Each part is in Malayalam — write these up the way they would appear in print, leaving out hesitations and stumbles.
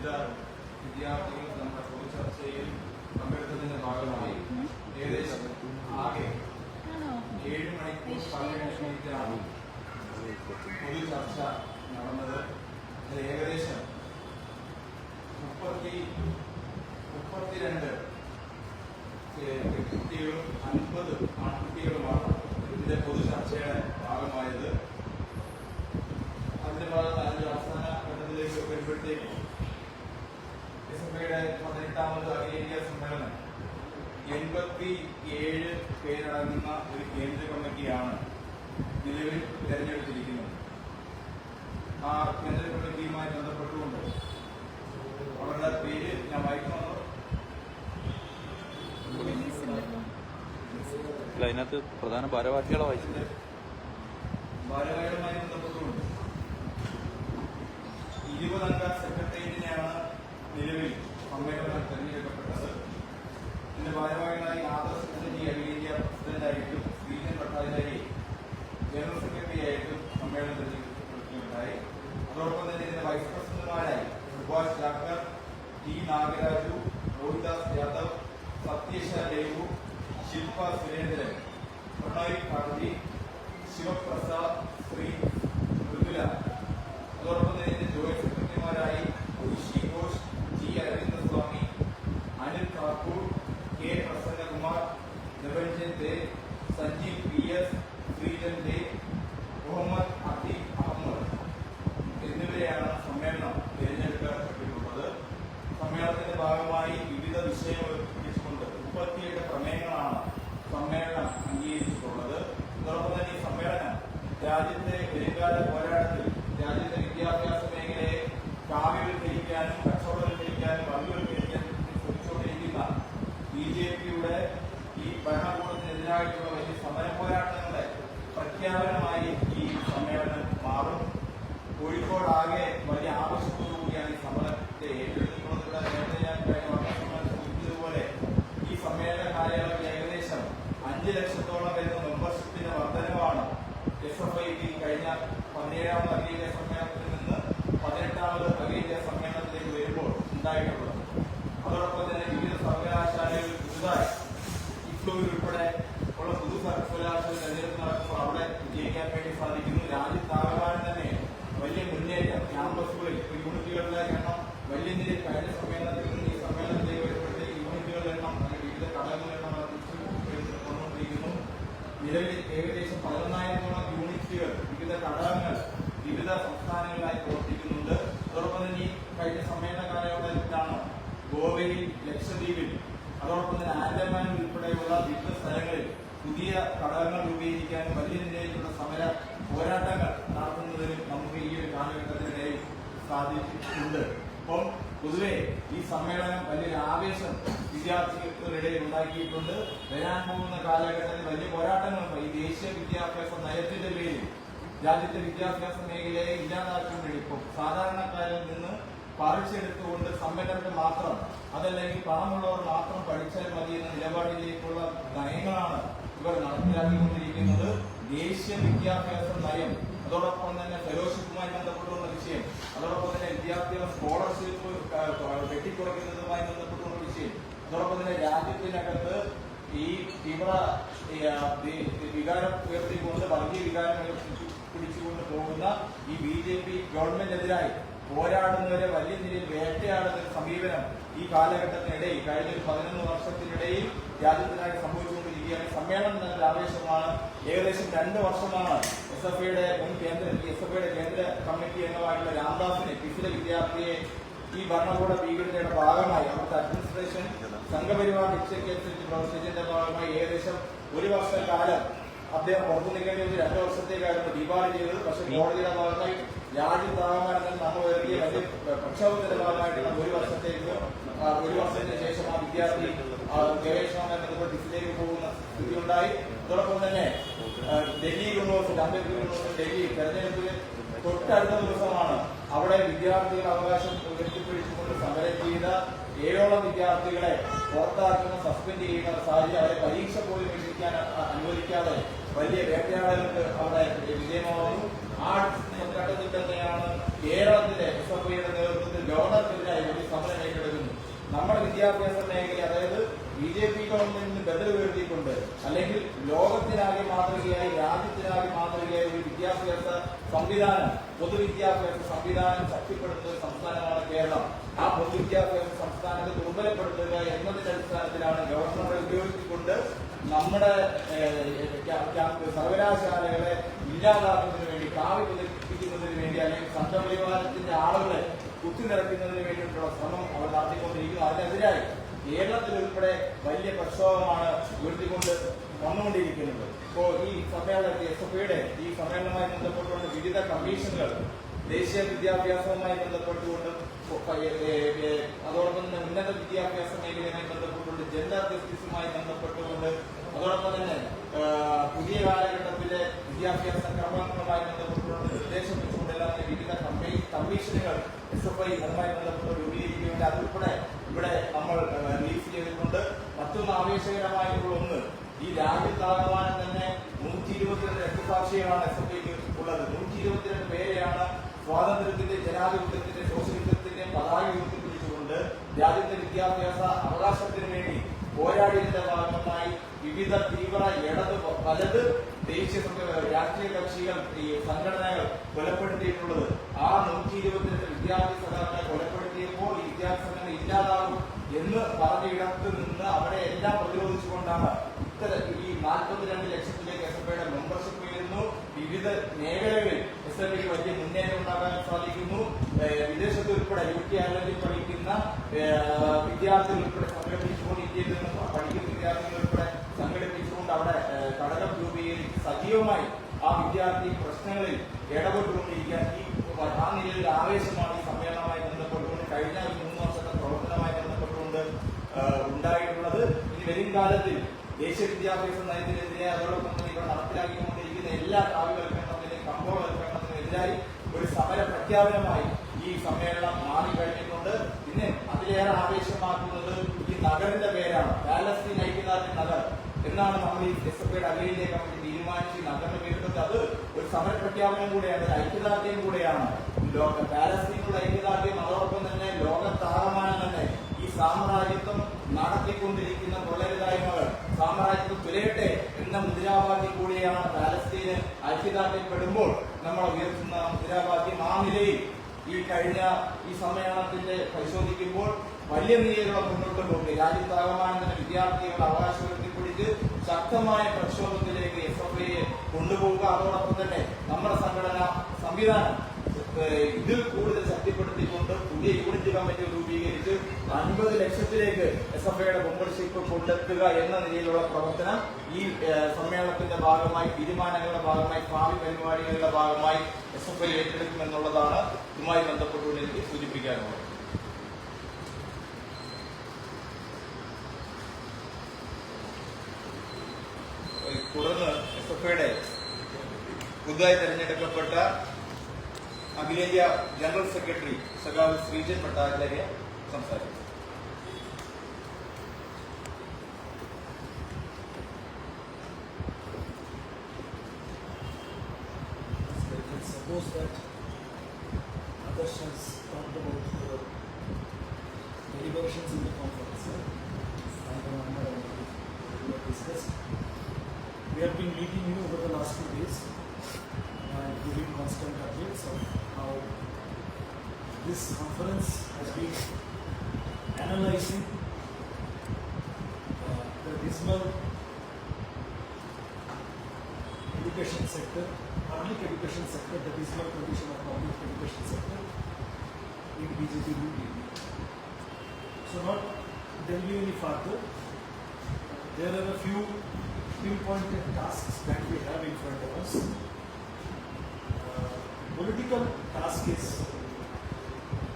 വിവിധ വിദ്യാർത്ഥികൾ നമ്മുടെ പൊതുചർച്ചയിൽ പങ്കെടുത്തതിന്റെ ഭാഗമായി ഏകദേശം ആകെ 7 മണിക്കൂർ 17 മിനിറ്റാണ് പൊതുചർച്ച നടന്നത്. ഏകദേശം 32 കുട്ടികളും 50 ആൺകുട്ടികളുമാണ് ഇതിന്റെ പൊതുചർച്ചയുടെ ഭാഗമായത്. അതിന്റെ അവസാന ഘട്ടത്തിലേക്ക് വരുമ്പോഴത്തേക്കും 𝒂𝒃 18ാമത് അഖിലേന്ത്യാ സമ്മേളനം 87 പേരടങ്ങുന്ന ഒരു കേന്ദ്ര കമ്മിറ്റിയാണ് നിലവിൽ തെരഞ്ഞെടുത്തിരിക്കുന്നത്. ആ കേന്ദ്ര കമ്മിറ്റിയുമായി ബന്ധപ്പെട്ടുകൊണ്ട് അവരുടെ പേര് ഞാൻ വായിക്കുന്നു. അതിനകത്ത് പ്രധാന ഭാരവാഹികളെ വായിച്ചത് ഭാരവാഹികളുമായി ബന്ധപ്പെട്ടുകൊണ്ട് 20 അംഗ സെക്രട്ടേറിയറ്റിനെയാണ് നിലവിൽ സമ്മേളനം തെരഞ്ഞെടുക്കപ്പെട്ടത്. ഇതിന്റെ ഭാരവാഹികളായി ആദർശ് അഖിലേന്ത്യാ പ്രസിഡന്റായിട്ടും 𝒉𝒂𝒏𝒏𝒆𝒍 ജനറൽ സെക്രട്ടറി ആയിട്ടും സമ്മേളനം തെരഞ്ഞെടുക്കപ്പെടുകയുണ്ടായി. അതോടൊപ്പം തന്നെ ഇതിന്റെ വൈസ് പ്രസിഡന്റുമാരായി സുഭാഷ് ജാക്കർ, ടി നാഗരാജു, രോഹിദാസ് യാദവ്, സത്യശാലേവു, ശില്പ സുരേന്ദ്രൻ, 𝒃𝒊𝒈𝒈𝒆𝒃, ശിവപ്രസാദ്, ശ്രീ മൃദുല. അതോടൊപ്പം തന്നെ ഇതിന്റെ ജോയിന്റ് സെക്രട്ടറിമാരായി ഋഷി ഘോഷ്, ജി അരവിന്ദസ്വാമി, അനിൽ താക്കൂർ, കെ പ്രസന്നകുമാർ, ലെവൽ.The, സഞ്ജീവ് PS, ശ്രീജൻ.The, മുഹമ്മദ് അദീബ് അഹമ്മദ് എന്നിവരെയാണ് സമ്മേളനം തിരഞ്ഞെടുക്കപ്പെട്ടിട്ടുള്ളത്. സമ്മേളനത്തിന്റെ ഭാഗമായി വിവിധ വിഷയങ്ങൾ ഉന്നയിച്ചുകൊണ്ട് 37 പ്രമേയങ്ങളാണ് സമ്മേളനം അംഗീകരിച്ചിട്ടുള്ളത്. അതോടൊപ്പം തന്നെ ഈ സമ്മേളനം രാജ്യത്തെ വരുംകാല പോരാട്ടത്തിൽ രാജ്യത്തെ വിദ്യാഭ്യാസ മേഖലയെ കാവ്യവൽക്കരിക്കാനും കച്ചവടവൽക്കരിക്കാനും വർഗവൽക്കരിക്കാനും ശ്രമിച്ചുകൊണ്ടിരിക്കുന്ന ബിജെപിയുടെ ഈ ഭരണകൂടത്തിനെതിരായിട്ടുള്ള വലിയ സമര പോരാട്ടങ്ങളുടെ പ്രഖ്യാപനമായി ഈ സമ്മേളനം മാറും. കോഴിക്കോടാകെ വലിയ ആവശ്യത്തോടുകൂടിയാണ് ഈ സമരത്തെ ഏറ്റെടുത്തിട്ടുള്ളത്. നേരത്തെ ഞാൻ കഴിഞ്ഞ വർഷസമ്മേളനം സൂചിപ്പിച്ചതുപോലെ ഈ സമ്മേളന കാലയളവിൽ ഏകദേശം 5 ലക്ഷത്തോളം വരുന്ന മെമ്പർഷിപ്പിന്റെ വർധനവാണ് 𝒂𝒃 കഴിഞ്ഞ 17ാമത് അഖിലേന്ത്യാ സമ്മേളനത്തിൽ നിന്ന് 18ാമത് അഖിലേന്ത്യാ സമ്മേളനത്തിലേക്ക് വരുമ്പോൾ ഉണ്ടായിട്ടുള്ളത്. അതോടൊപ്പം തന്നെ വിവിധ സർവകലാശാലകൾ പുതുതായി 𝒃𝒊 ഉൾപ്പെടെ ഉള്ള പുതു സർവകലാശാല തെരഞ്ഞെടുപ്പ് നടക്കുമ്പോൾ അവിടെ വിജയിക്കാൻ വേണ്ടി സാധിക്കുന്നു. രാജ്യത്താകമാനം തന്നെ വലിയ മുന്നേറ്റം ക്യാമ്പസുകളിൽ യൂണിറ്റുകളുടെ എണ്ണം വലിയ നിലയിൽ കഴിഞ്ഞ സമ്മേളനത്തിൽ നിന്ന് ഈ സമ്മേളനത്തിലേക്ക് വരുമ്പോഴത്തേക്ക് യൂണിറ്റുകളുടെ എണ്ണം വിവിധ ഘടകങ്ങളുടെ എണ്ണം വർദ്ധിച്ചുകൊണ്ടിരിക്കുന്നു. നിലവിൽ ഏകദേശം 11,000-ഓളം യൂണിറ്റുകൾ വിവിധ ഘടകങ്ങൾ വിവിധ സംസ്ഥാനങ്ങളിലായി പ്രവർത്തിക്കുന്നുണ്ട്. അതോടൊപ്പം തന്നെ ഈ കഴിഞ്ഞ സമ്മേളന കാലയളവിലാണ് ഗോവയിൽ, ലക്ഷദ്വീപിൽ, അതോടൊപ്പം തന്നെ ആൻഡമാനിൽ ഉൾപ്പെടെയുള്ള വിവിധ സ്ഥലങ്ങളിൽ പുതിയ ഘടകങ്ങൾ രൂപീകരിക്കാനും വലിയ നിലയിലുള്ള സമര പോരാട്ടങ്ങൾ നടത്തുന്നതിനും നമുക്ക് ഈ ഒരു കാലഘട്ടത്തിനിടയിൽ സാധിച്ചിട്ടുണ്ട്. അപ്പം പൊതുവെ ഈ സമ്മേളനം വലിയൊരു ആവേശം വിദ്യാർത്ഥികൾക്കിടയിൽ ഉണ്ടാക്കിയിട്ടുണ്ട്. വരാൻ പോകുന്ന കാലഘട്ടത്തിൽ വലിയ പോരാട്ടങ്ങളുണ്ട്. ഈ ദേശീയ വിദ്യാഭ്യാസ നയത്തിന്റെ പേരിൽ രാജ്യത്തെ വിദ്യാഭ്യാസ മേഖലയെ ഇല്ലാതാക്കാൻ വേണ്ടി ഇപ്പം സാധാരണക്കാരിൽ നിന്ന് പറിച്ചെടുത്തുകൊണ്ട് സമ്പന്നർക്ക് മാത്രം, അതല്ലെങ്കിൽ പണമുള്ളവർ മാത്രം പഠിച്ചാൽ മതി എന്ന നിലപാടിലേക്കുള്ള നയങ്ങളാണ് ഇവർ നടപ്പിലാക്കിക്കൊണ്ടിരിക്കുന്നത്. ദേശീയ വിദ്യാഭ്യാസ നയം, അതോടൊപ്പം തന്നെ ഫെലോഷിപ്പുമായി ബന്ധപ്പെട്ടുള്ള വിഷയം, അതോടൊപ്പം തന്നെ വിദ്യാർത്ഥികളുടെ സ്കോളർഷിപ്പ് വെട്ടിക്കുറയ്ക്കുന്നതുമായി ബന്ധപ്പെട്ടുള്ള വിഷയം, അതോടൊപ്പം തന്നെ രാജ്യത്തിനകത്ത് ഈ തീവ്ര വികാരം ഉയർത്തിക്കൊണ്ട് വർഗീയ വികാരങ്ങൾ പിടിച്ചുകൊണ്ട് പോകുന്ന ഈ ബിജെപി ഗവൺമെന്റിനെതിരായി പോരാടുന്നവരെ വലിയ നിലയിൽ വേട്ടയാടുന്ന ഒരു സമീപനം ഈ കാലഘട്ടത്തിനിടയിൽ കഴിഞ്ഞ ഒരു 11 വർഷത്തിനിടയിൽ രാജ്യത്തിനായി സംഭവിച്ചുകൊണ്ടിരിക്കുകയാണ്. സമ്മേളനം നല്ല ആവേശമാണ്. ഏകദേശം 2 വർഷമാണ് 𝒂𝒃യുടെ മുൻ കേന്ദ്ര കമ്മിറ്റി അംഗമായിട്ടുള്ള രാംദാസിനെ, 𝒃ിലെ വിദ്യാർത്ഥിയെ ഈ ഭരണകൂട ഭീകരതയുടെ ഭാഗമായി അവിടുത്തെ അഡ്മിനിസ്ട്രേഷൻ സംഘപരിവാർ നിശ്ചയിക്കനുസരിച്ച് പ്രവർത്തിച്ചതിന്റെ ഭാഗമായി ഏകദേശം 1 വർഷക്കാലം അദ്ദേഹം പുറത്തു നിൽക്കേണ്ടി 2 വർഷത്തേക്കായിരുന്നു ഡിബാർ ചെയ്തത്. പക്ഷെ കോടതിയുടെ ഭാഗമായി രാജ്യത്താകമാനം നമ്മൾ വലിയ വലിയ പ്രക്ഷോഭത്തിന്റെ ഭാഗമായിട്ടുള്ള 1 വർഷത്തിന് ശേഷം ആ വിദ്യാർത്ഥി ഗവേഷണവുമായി ബന്ധപ്പെട്ട് ഡിസിലേക്ക് പോകുന്ന സ്ഥിതിയുണ്ടായി. അതോടൊപ്പം തന്നെ ഡൽഹി യൂണിവേഴ്സിറ്റി, അംബേദ്കർ യൂണിവേഴ്സിറ്റി ഡൽഹി തെരഞ്ഞെടുപ്പിൽ തൊട്ടടുത്ത ദിവസമാണ് അവിടെ വിദ്യാർത്ഥികളുടെ അവകാശം ഉയർത്തിപ്പിടിച്ചുകൊണ്ട് സമരം ചെയ്ത 7ഓളം വിദ്യാർത്ഥികളെ പുറത്താക്കുന്ന, സസ്പെൻഡ് ചെയ്യുന്ന സാഹചര്യം, അവരെ പരീക്ഷ പോലും എഴുതിക്കാൻ അനുവദിക്കാതെ വലിയ വേട്ടയാടലുകൾക്ക് അവിടെ വിജയമാവുന്നു. ആ ഘട്ടത്തിൽ തന്നെയാണ് കേരളത്തിലെ 𝒂𝒃യുടെ നേതൃത്വത്തിൽ ഗവർണർക്കെതിരായി നമ്മുടെ വിദ്യാഭ്യാസ മേഖല, അതായത് ബി.ജെ.പി. ഗവൺമെന്റിന് ബദൽ വരുത്തിക്കൊണ്ട് അല്ലെങ്കിൽ ലോകത്തിനാകെ മാതൃകയായി രാജ്യത്തിനാകെ മാതൃകയായി ഒരു വിദ്യാഭ്യാസ സംവിധാനം, പൊതുവിദ്യാഭ്യാസ സംവിധാനം ശക്തിപ്പെടുത്തുന്ന ഒരു സംസ്ഥാനമാണ് കേരളം. ആ പൊതുവിദ്യാഭ്യാസ സംസ്ഥാനത്തെ ദുർബലപ്പെടുത്തുക എന്നതിന്റെ അടിസ്ഥാനത്തിലാണ് ഗവർണറെ ഉപയോഗിച്ചുകൊണ്ട് നമ്മുടെ സർവകലാശാലകളെ ഇല്ലാതാക്കുന്നതിന് വേണ്ടി, കാവ്യ പുതപ്പിക്കുന്നതിന് വേണ്ടി, അല്ലെങ്കിൽ സംഘപരിവാരത്തിന്റെ ആളുകളെ കുത്തിനിറയ്ക്കുന്നതിന് വേണ്ടിയിട്ടുള്ള ശ്രമം അവർ നടത്തിക്കൊണ്ടിരിക്കുന്നു. അതിനെതിരായി കേരളത്തിൽ ഉൾപ്പെടെ വലിയ പ്രക്ഷോഭമാണ് ഉയർത്തിക്കൊണ്ട് വന്നുകൊണ്ടിരിക്കുന്നത്. ഇപ്പോൾ ഈ സമ്മേളനത്തിൽ 𝒔𝒑 ഈ സമ്മേളനവുമായി ബന്ധപ്പെട്ടുകൊണ്ട് വിവിധ കമ്മീഷനുകൾ ദേശീയ വിദ്യാഭ്യാസവുമായി ബന്ധപ്പെട്ടുകൊണ്ടും അതോടൊപ്പം തന്നെ ഉന്നത വിദ്യാഭ്യാസ മേഖലയുമായി ബന്ധപ്പെട്ടുകൊണ്ട് ജെൻഡർ ജസ്റ്റിസുമായി ബന്ധപ്പെട്ടുകൊണ്ട് അതോടൊപ്പം തന്നെ പുതിയ കാലഘട്ടത്തിലെ വിദ്യാഭ്യാസ ക്രമങ്ങളുമായി ബന്ധപ്പെട്ടുകൊണ്ട് നിർദ്ദേശം വെച്ചുകൊണ്ടെല്ലാം വിവിധ കമ്മീഷനുകൾ 𝒔𝒑 അതുമായി ബന്ധപ്പെട്ട് രൂപീകരിക്കുകയുണ്ട്. അതുൾപ്പെടെ ഇവിടെ നമ്മൾ റിലീസ് ചെയ്തിട്ടുണ്ട്. മറ്റൊന്ന് ആവേശകരമായിട്ടുള്ള ഒന്ന്, ഈ രാജ്യത്താകമാനം തന്നെ 122 രക്തസാക്ഷികളാണ് 𝒔𝒑ക്ക് ഉള്ളത്. 122 പേരെയാണ് സ്വാതന്ത്ര്യത്തിന്റെ, ജനാധിപത്യത്തിന്റെ, സോഷ്യലിസത്തിന്റെ പതാക ഉയർത്തിപ്പിടിച്ചുകൊണ്ട് രാജ്യത്തെ വിദ്യാഭ്യാസ അവകാശത്തിന് വേണ്ടി പോരാടിയതിന്റെ ഭാഗമായി വിവിധ തീവ്ര ഇടത് വലത് ദേശീയ രാഷ്ട്രീയ കക്ഷികൾ, ഈ സംഘടനകൾ കൊലപ്പെടുത്തിയിട്ടുള്ളത്. ആ 122 വിദ്യാർത്ഥി സഖാക്കളെ കൊലപ്പെടുത്തിയപ്പോൾ ഈ വിദ്യാർത്ഥി സംഘടന ഇല്ലാതാകും എന്ന് പറഞ്ഞിടത്ത് നിന്ന് അവരെ എല്ലാം പ്രതിരോധിച്ചുകൊണ്ടാണ് ഈ 42 ലക്ഷത്തിലേക്ക് 𝒔𝒑യുടെ മെമ്പർഷിപ്പ് ഉയരുന്നു. വിവിധ മേഖലകളിൽ 𝒔𝒑ക്ക് വലിയ മുന്നേറ്റം ഉണ്ടാകാൻ സാധിക്കുന്നു. വിദേശത്ത് ഉൾപ്പെടെ UK അയർലൻഡിൽ പഠിക്കുന്ന വിദ്യാർത്ഥികൾ ഉൾപ്പെടെ സംഘടിപ്പിച്ചുകൊണ്ട്, ഇന്ത്യയിൽ നിന്ന് പഠിക്കുന്ന വിദ്യാർത്ഥികൾ ഉൾപ്പെടെ സംഘടിപ്പിച്ചുകൊണ്ട് അവിടെ ഘടകം രൂപീകരിച്ച് സജീവമായി ആ വിദ്യാർത്ഥി പ്രശ്നങ്ങളിൽ ഇടപെട്ടുകൊണ്ടിരിക്കാൻ ആ നിലയിൽ ആവേശമാണ് ഈ സമ്മേളനവുമായി ബന്ധപ്പെട്ടുകൊണ്ട് കഴിഞ്ഞ 3 വർഷത്തെ പ്രവർത്തനവുമായി ബന്ധപ്പെട്ടുകൊണ്ട് ഉണ്ടായിട്ടുള്ളത്. ഇനി വരും കാലത്തിൽ ദേശീയ വിദ്യാഭ്യാസ നയത്തിനെതിരെ, അതോടൊപ്പം തന്നെ ഇവിടെ നടപ്പിലാക്കിക്കൊണ്ടിരിക്കുന്ന എല്ലാ കാവ്യവൽക്കരണത്തിനും കമ്പോളവൽക്കരണത്തിനെതിരായി ഒരു സമര പ്രഖ്യാപനമായി ഈ സമ്മേളനം മാറിക്കഴിഞ്ഞിട്ടുണ്ട്. പിന്നെ അതിലേറെ ആവേശമാക്കുന്നത് ഈ നഗറിന്റെ പേരാണ്. പാലസ്തീൻ ഐക്യദാർഢ്യ നഗർ എന്നാണ് നമ്മൾ ഈ 𝒔𝒑യുടെ അഖിലേന്ത്യാ കമ്മിറ്റി തീരുമാനിച്ച് ഈ നഗറിന്റെ പേരിട്ടത്. അത് ഒരു സമര പ്രഖ്യാപനം കൂടെയാണ്, ഒരു ഐക്യദാർഢ്യം കൂടെയാണ്. പാലസ്തീനുള്ള ഐക്യദാർഢ്യം, അതോടൊപ്പം തന്നെ ലോകത്താകമാനം തന്നെ ഈ സാമ്രാജ്യത്വം നടത്തിക്കൊണ്ടിരിക്കുന്ന കൊള്ളരുതായ്മകൾ സാമ്രാജ്യത്വം തുലയട്ടെ എന്ന മുദ്രാവാക്യം കൂടിയാണ് പാലസ്തീന് ഐക്യദാർഢ്യപ്പെടുമ്പോൾ നമ്മൾ ഉയർത്തുന്ന മുദ്രാവാക്യം. ആ നിലയിൽ ഈ കഴിഞ്ഞ ഈ സമ്മേളനത്തിന്റെ പരിശോധിക്കുമ്പോൾ വലിയ നിലയിലുള്ള മുന്നോട്ട് പോകി രാജ്യത്താകമാനം തന്നെ വിദ്യാർത്ഥികളുടെ അവകാശം ഉയർത്തിപ്പിടിച്ച് ശക്തമായ പ്രക്ഷോഭത്തിലേക്ക് 𝒔𝒑യെ കൊണ്ടുപോവുക. അതോടൊപ്പം തന്നെ നമ്മുടെ സംഘടന സംവിധാനം ഇതിൽ കൂടുതൽ ശക്തിപ്പെടുത്തിക്കൊണ്ട് പുതിയ യൂണിറ്റ് കമ്മിറ്റി രൂപീകരിച്ച് 50 ലക്ഷത്തിലേക്ക് 𝒔𝒑യുടെ മെമ്പർഷിപ്പ് കൊണ്ടെത്തുക എന്ന നിലയിലുള്ള പ്രവർത്തനം ഈ സമ്മേളനത്തിന്റെ ഭാഗമായി, തീരുമാനങ്ങളുടെ ഭാഗമായി, ഭാവി പരിപാടികളുടെ ഭാഗമായി 𝒔𝒑 ഏറ്റെടുക്കുമെന്നുള്ളതാണ് ഇതുമായി ബന്ധപ്പെട്ടുകൊണ്ട് എനിക്ക് സൂചിപ്പിക്കാനുള്ളത്. തുടർന്ന് 𝒔𝒑യുടെ പുതുതായി തെരഞ്ഞെടുക്കപ്പെട്ട അഖിലേന്ത്യാ ജനറൽ സെക്രട്ടറി സഖാവ് 𝒉𝒂𝒏 സംസാരിക്കും. Suppose that others has talked about the deliberations in the conference and we have discussed. We have been meeting you over the last 2 days and giving constant updates of how this conference has been analyzing the dismal education sector, public education sector, the dismal condition of public education sector in BJP rule. So not delving any further, there are a few pinpointed tasks that we have in front of us. Political task is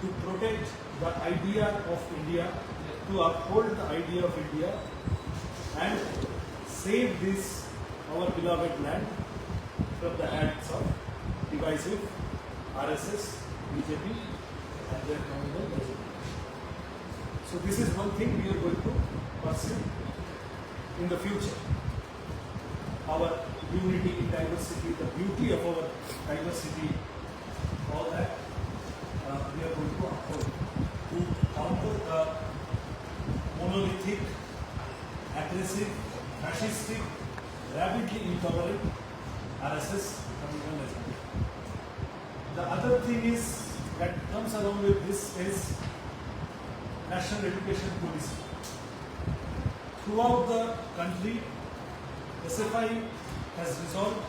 to protect the idea of India, to uphold the idea of India and save this, our beloved land, from the hands of divisive RSS, BJP and their communal president. So this is one thing we are going to pursue in the future. Our unity in diversity, the beauty of our diversity, all that we are going to uphold to counter the monolithic, aggressive, fascistic, rabidly intolerant RSS communalism. The other thing is that comes along with this is national education policy. Throughout the country, SFI has resolved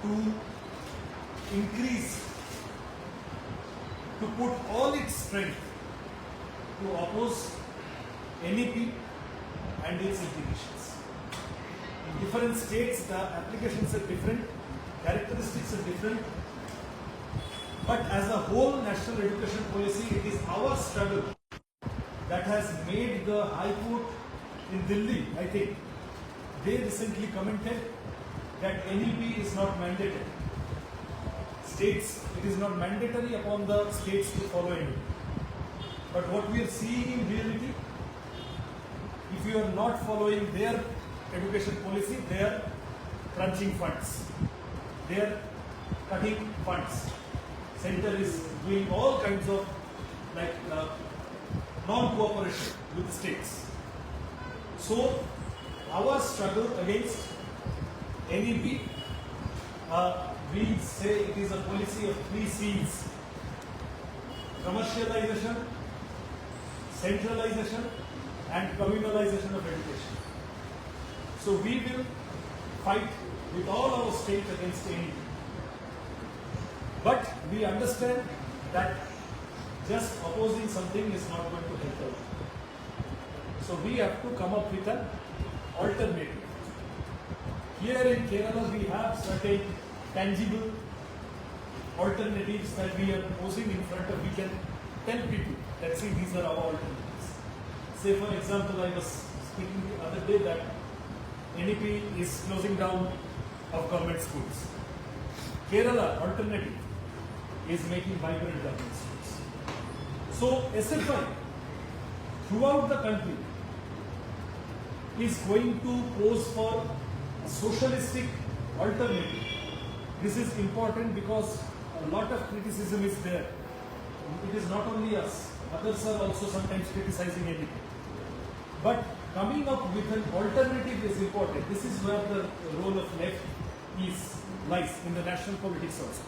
to increase, to put all its strength to oppose NEP and its implications. In different states, the applications are different, characteristics are different, but as a whole national education policy, it is our struggle that has made the High Court in Delhi, I think, they recently commented that NEP is not mandated. States, it is not mandatory upon the states to follow NEP. But what we are seeing in reality, if you are not following their education policy, they are crunching funds. They are cutting funds. Center is doing all kinds of non-cooperation with the states. So our struggle against NEP, we say it is a policy of 3 C's: commercialization, centralization, and communalization of education. So we will fight with all our strength against NEP. But we understand that just opposing something is not going to help us. So we have to come up with an alternative. Here in Kerala, we have certain tangible alternatives that we are posing in front of. We can tell people that, see, these are our alternatives. Say, for example, I was speaking the other day that NEP is closing down of government schools. Kerala alternative is making vibrant government schools. So SFI throughout the country is going to pose for a socialistic alternative. This is important because a lot of criticism is there. It is not only us, others are also sometimes criticizing NEP. But coming up with an alternative is important. This is where the role of left lies in the national politics also.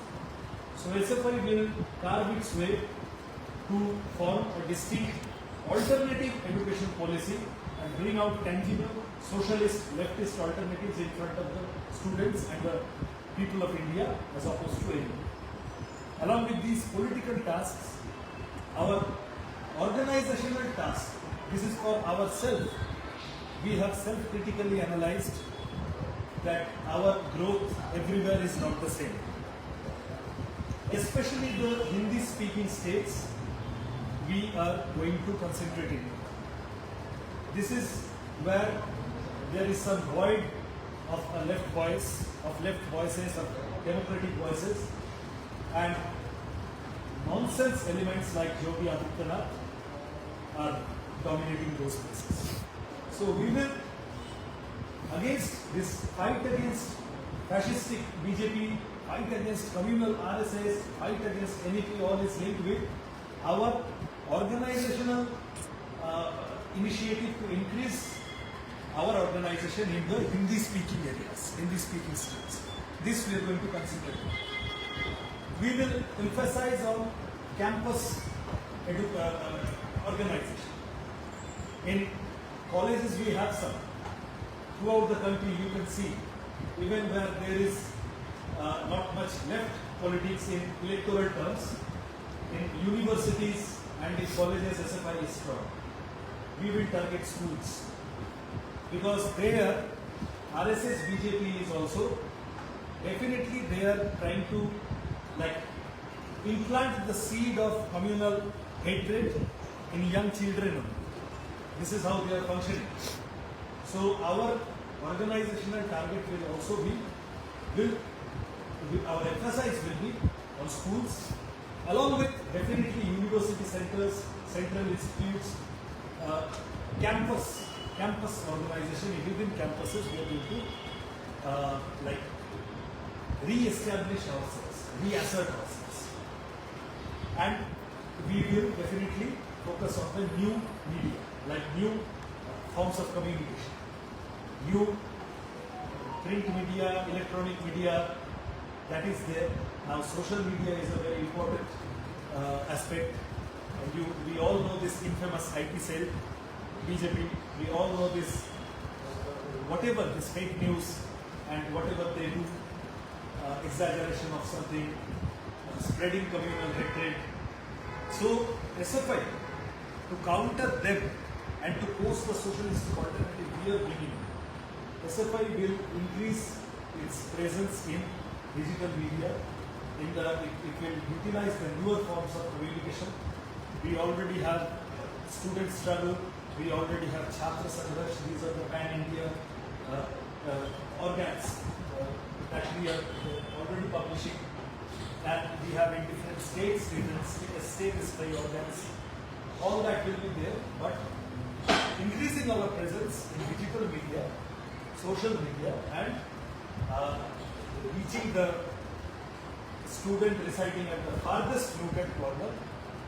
So SFI will carve its way to form a distinct alternative education policy and bring out tangible socialist, leftist alternatives in front of the students and the people of India as opposed to India. Along with these political tasks, our organizational task, this is for ourselves. We have self-critically analyzed that our growth everywhere is not the same. Especially the Hindi-speaking states, we are going to concentrate in. This is where there is some void of a left voice, of left voices, of democratic voices, and nonsense elements like Yogi Adityanath are dominating those places. So we will, against this fight against fascistic BJP, fight against communal RSS, fight against NEP, all is linked with our organizational initiative to increase our organization in the Hindi-speaking areas, Hindi-speaking states. This we are going to consider. We will emphasize on campus organization. In colleges we have some. Throughout the country you can see, even where there is not much left politics in electoral terms, in universities and in colleges SFI is strong. We will target schools because there RSS BJP is also definitely they are trying to implant the seed of communal hatred in young children. This is how they are functioning. So our organizational target will also be, our emphasis will be on schools, along with definitely university centers, central institutes, campus organization. Within campuses we are going to re-establish ourselves, reassert ourselves, and we will definitely focus on the new media, like new forms of communication. You, print media, electronic media, that is there. Now social media is a very important aspect. And we all know this infamous IT cell, BJP. We all know this, whatever this fake news and whatever they do, exaggeration of something, spreading communal hatred. So SFI, to counter them and to post the socialistic alternative we are bringing, SFI will increase its presence in digital media. It will utilize the newer forms of communication. We already have student struggle. We already have Chhatra Sangharsh. These are the pan-India organs that we are already publishing. And we have in different states, different state-spy organs. All that will be there, but increasing our presence in digital media, social media, and reaching the student residing at the farthest nooted corner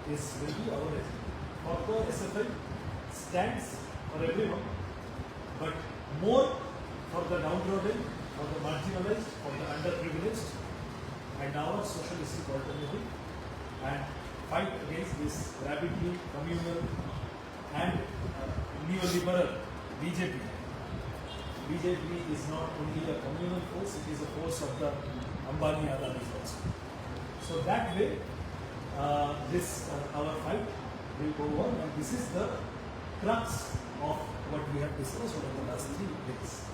will be our agenda. For the SFI stands for everyone, but more for the downtrodden, for the marginalized, for the underprivileged, and our socialistic alternative, and fight against this rabidly communal and neoliberal BJP. BJP is not only a communal force, it is a force of the Ambani Adanis also. So that way, our fight will go on, and this is the crux of what we have discussed over the last 3 days.